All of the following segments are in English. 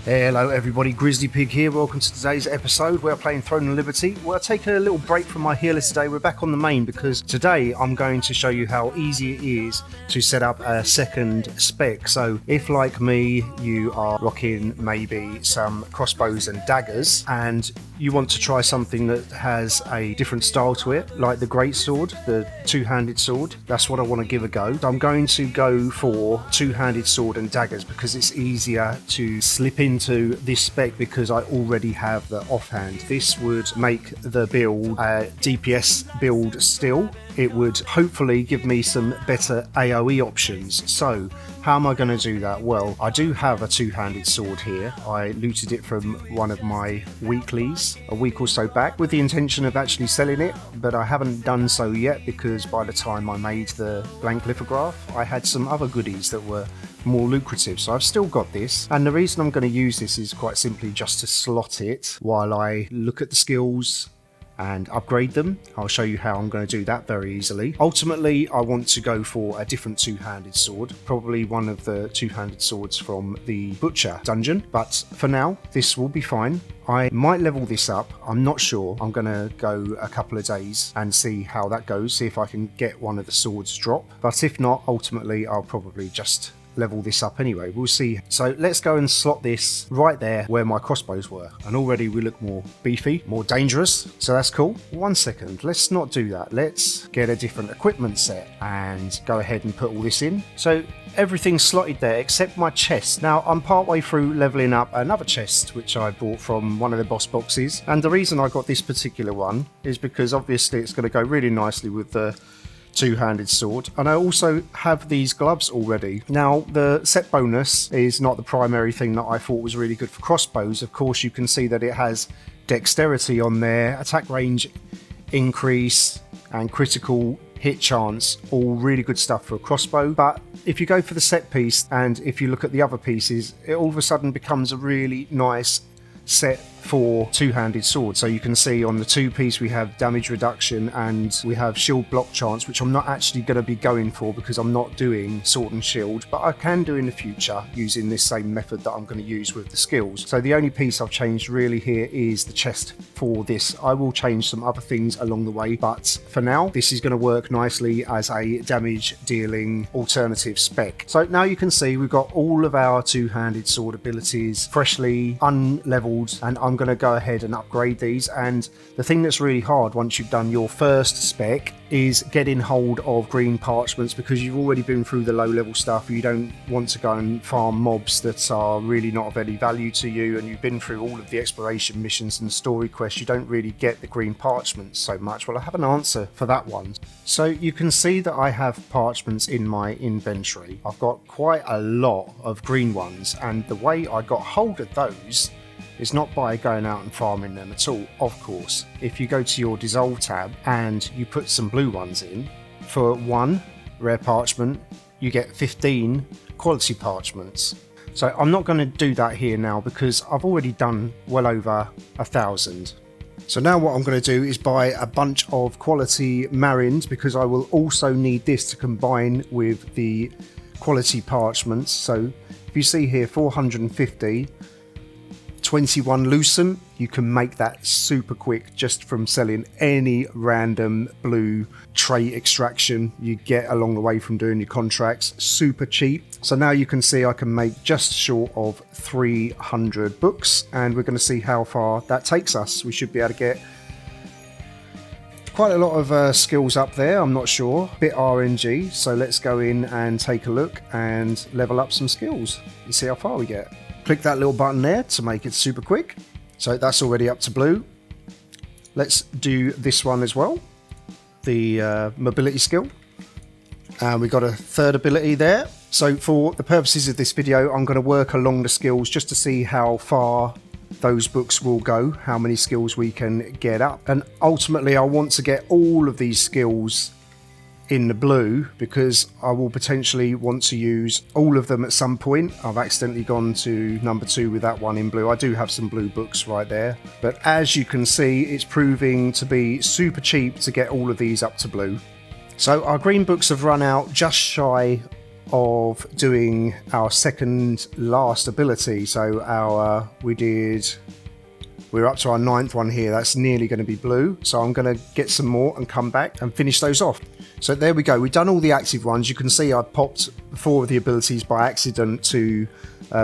Hello everybody, Grizzly Pig here. Welcome to today's episode. We're playing Throne of Liberty. We're taking a little break from my healer today. We're back on the main because today I'm going to show you how easy it is to set up a second spec. So if, like me, you are rocking maybe some crossbows and daggers and you want to try something that has a different style to it, like the greatsword, the two-handed sword, that's what I want to give a go. So I'm going to go for two-handed sword and daggers because it's easier to slip into this spec because I already have the offhand. This would make the build a DPS build still. It would hopefully give me some better AoE options. So how am I going to do that? Well, I do have a two-handed sword here. I looted it from one of my weeklies a week or so back with the intention of actually selling it, but I haven't done so yet because by the time I made the blank lithograph, I had some other goodies that were more lucrative. So I've still got this, and the reason I'm going to use this is quite simply just to slot it while I look at the skills and upgrade them. I'll show you how I'm going to do that very easily. Ultimately, I want to go for a different two-handed sword, probably one of the two-handed swords from the Butcher dungeon, but for now, this will be fine. I might level this up, I'm not sure. I'm going to go a couple of days and see how that goes, see if I can get one of the swords drop, but if not, ultimately, I'll probably just level this up anyway. We'll see. So let's go and slot this right there where my crossbows were, and already we look more beefy, more dangerous, so that's cool. 1 second, let's not do that. Let's get a different equipment set and go ahead and put all this in. So everything's slotted there except my chest. Now I'm partway through leveling up another chest which I bought from one of the boss boxes, and the reason I got this particular one is because obviously it's going to go really nicely with the two-handed sword, and I also have these gloves already. Now the set bonus is not the primary thing that I thought was really good for crossbows. Of course you can see that it has dexterity on there, attack range increase and critical hit chance, all really good stuff for a crossbow. But if you go for the set piece and if you look at the other pieces, it all of a sudden becomes a really nice set for two-handed sword. So you can see on the two piece we have damage reduction and we have shield block chance, which I'm not actually going to be going for because I'm not doing sword and shield, but I can do in the future using this same method that I'm going to use with the skills. So the only piece I've changed really here is the chest for this. I will change some other things along the way, but for now this is going to work nicely as a damage dealing alternative spec. So now you can see we've got all of our two-handed sword abilities freshly unleveled, and I'm going to go ahead and upgrade these. And the thing that's really hard once you've done your first spec is getting hold of green parchments, because you've already been through the low level stuff. You don't want to go and farm mobs that are really not of any value to you, and you've been through all of the exploration missions and story quests. You don't really get the green parchments so much. Well, I have an answer for that one. So you can see that I have parchments in my inventory. I've got quite a lot of green ones, and the way I got hold of those is not by going out and farming them at all. Of course, if you go to your dissolve tab and you put some blue ones in, for one rare parchment you get 15 quality parchments. So I'm not going to do that here now because I've already done well over 1,000. So now what I'm going to do is buy a bunch of quality marins, because I will also need this to combine with the quality parchments. So if you see here, 450, 21 lucent, you can make that super quick just from selling any random blue trait extraction you get along the way from doing your contracts. Super cheap. So now you can see I can make just short of 300 books, and we're going to see how far that takes us. We should be able to get quite a lot of skills up there, I'm not sure. Bit RNG, so let's go in and take a look and level up some skills and see how far we get. Click that little button there to make it super quick. So that's already up to blue. Let's do this one as well, the mobility skill. And we got a third ability there. So for the purposes of this video, I'm going to work along the skills just to see how far those books will go, how many skills we can get up. And ultimately I want to get all of these skills in the blue because I will potentially want to use all of them at some point. I've accidentally gone to number 2 with that one in blue. I do have some blue books right there, but as you can see, it's proving to be super cheap to get all of these up to blue. So our green books have run out just shy of doing our second last ability. So we're up to our 9th one here. That's nearly going to be blue. So I'm going to get some more and come back and finish those off. So there we go. We've done all the active ones. You can see I popped 4 of the abilities by accident to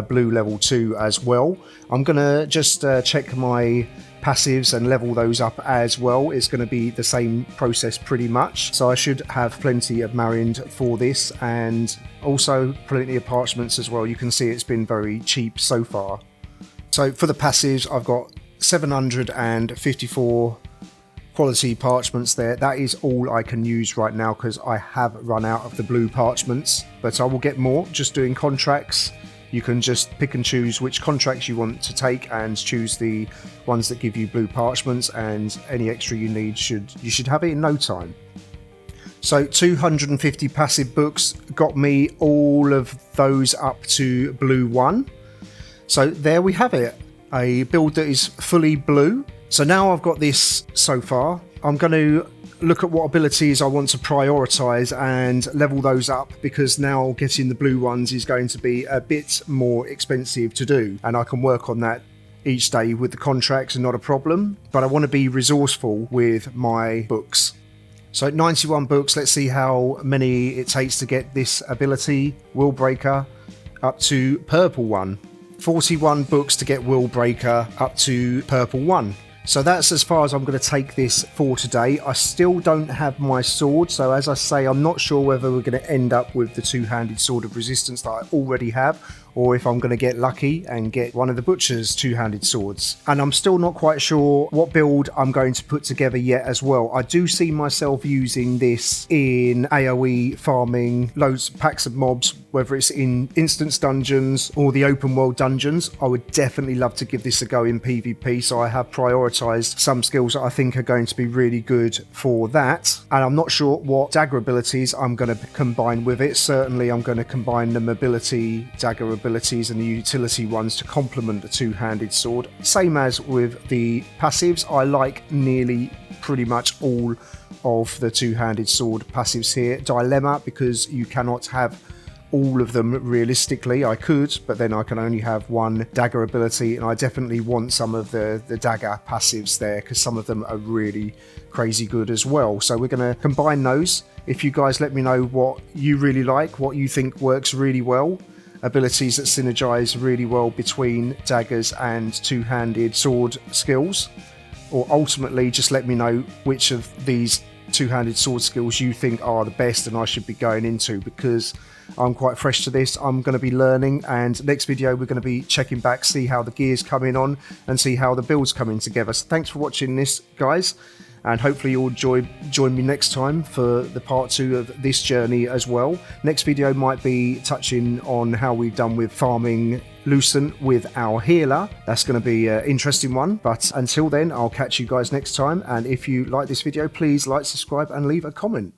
blue level 2 as well. I'm going to just check my passives and level those up as well. It's going to be the same process pretty much. So I should have plenty of Marind for this, and also plenty of parchments as well. You can see it's been very cheap so far. So for the passives, I've got 754 quality parchments there. That is all I can use right now because I have run out of the blue parchments, but I will get more just doing contracts. You can just pick and choose which contracts you want to take and choose the ones that give you blue parchments, and any extra you need you should have it in no time. So 250 passive books got me all of those up to blue 1. So there we have it, a build that is fully blue. So now I've got this so far, I'm going to look at what abilities I want to prioritize and level those up, because now getting the blue ones is going to be a bit more expensive to do, and I can work on that each day with the contracts, not a problem. But I want to be resourceful with my books. So 91 books, let's see how many it takes to get this ability, Will Breaker, up to purple 1. 41 books to get Will Breaker up to purple 1. So that's as far as I'm going to take this for today. I still don't have my sword, so as I say, I'm not sure whether we're going to end up with the two-handed sword of resistance that I already have, or if I'm going to get lucky and get one of the butcher's two-handed swords. And I'm still not quite sure what build I'm going to put together yet as well. I do see myself using this in AoE farming, loads of packs of mobs, whether it's in instance dungeons or the open world dungeons. I would definitely love to give this a go in PvP, so I have prioritized some skills that I think are going to be really good for that. And I'm not sure what dagger abilities I'm going to combine with it. Certainly I'm going to combine the mobility dagger abilities and the utility ones to complement the two-handed sword. Same as with the passives, I like nearly pretty much all of the two-handed sword passives here. Dilemma, because you cannot have all of them realistically. I could, but then I can only have one dagger ability, and I definitely want some of the dagger passives there, because some of them are really crazy good as well. So we're going to combine those. If you guys let me know what you really like, what you think works really well, abilities that synergize really well between daggers and two-handed sword skills, or ultimately just let me know which of these two-handed sword skills you think are the best and I should be going into, because I'm quite fresh to this. I'm going to be learning, and next video we're going to be checking back, see how the gear's coming on and see how the build's coming together. So thanks for watching this, guys, and hopefully you'll join me next time for the part 2 of this journey as well. Next video might be touching on how we've done with farming Lucent with our healer. That's going to be an interesting one, but until then I'll catch you guys next time, and if you like this video, please like, subscribe and leave a comment.